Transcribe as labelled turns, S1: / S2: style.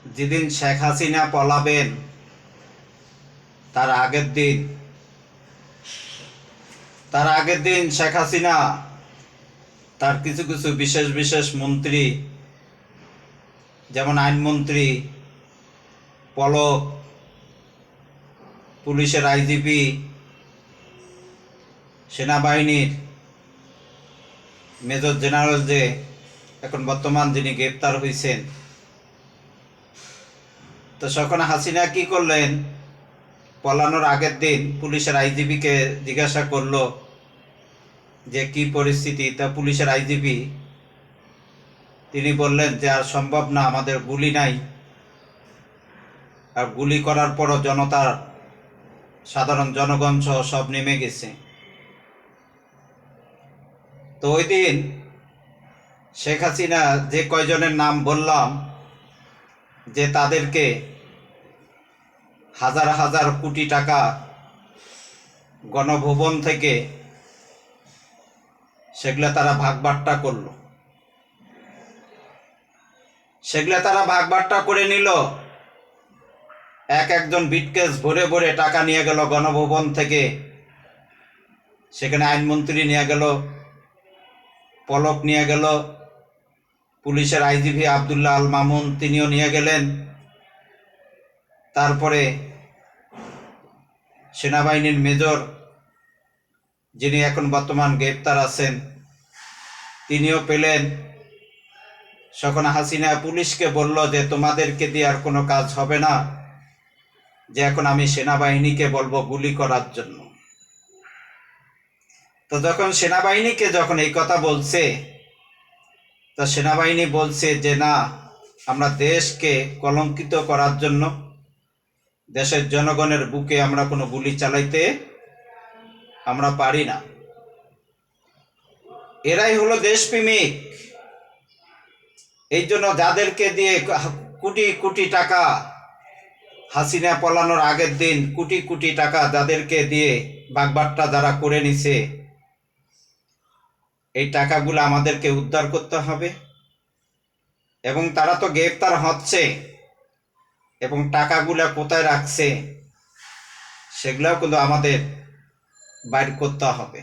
S1: যেদিন শেখ হাসিনা পলাবেন তার আগের দিন শেখ হাসিনা তার কিছু কিছু বিশেষ বিশেষ মন্ত্রী, যেমন আইনমন্ত্রী, পলক, পুলিশের আইজিপি, সেনাবাহিনীর মেজর জেনারেল যে এখন বর্তমান যিনি গ্রেপ্তার হয়েছেন, তো তখন হাসিনা কি করলেন, পলানোর আগের দিন পুলিশের আইজিপিকে জিজ্ঞাসা করলো যে কি পরিস্থিতি। তা পুলিশের আইজিপি তিনি বললেন যে আর সম্ভব না, আমাদের গুলি নাই, আর গুলি করার পরও জনতার, সাধারণ জনগণ সহ সব নেমে গেছে। তো ওই দিন শেখ হাসিনা যে কয়জনের নাম বললাম, যে তাদেরকে হাজার হাজার কোটি টাকা গণভবন থেকে সেগুলো তারা ভাগবাট্টা করলো, সেগুলো তারা ভাগবাট্টা করে নিল। একজন বিটকেস ভরে ভরে টাকা নিয়ে গেল গণভবন থেকে, সেখানে আইনমন্ত্রী নিয়ে গেল, পলক নিয়ে গেল, পুলিশের আইজিপি আবদুল্লাহ আল মামুন তিনিও নিয়ে গেলেন, তারপরে সেনাবাহিনীর মেজর যিনি এখন বর্তমান গ্রেপ্তার আছেন তিনিও পেলেন। তখন হাসিনা পুলিশকে বলল যে তোমাদেরকে দিয়ে আর কোনো কাজ হবে না, যে এখন আমি সেনাবাহিনীকে বলবো গুলি করার জন্য। তো যখন সেনাবাহিনীকে যখন এই কথা বলছে, তা সেনাবাহিনী বলছে যে না, আমরা দেশকে কলঙ্কিত করার জন্য দেশের জনগণের বুকে আমরা কোনো গুলি চালাইতে আমরা পারি না। এরাই হলো দেশপ্রেমিক। এই জন্য যাদেরকে দিয়ে কোটি কোটি টাকা, হাসিনা পলানোর আগের দিন কোটি কোটি টাকা যাদেরকে দিয়ে বাগবাট্টা যারা করে নিছে, এই টাকাগুলো আমাদেরকে উদ্ধার করতে হবে। এবং তারা তো গ্রেপ্তার হচ্ছে, এবং টাকাগুলা কোথায় রাখছে সেগুলাও কিন্তু আমাদের বাইর করতে হবে।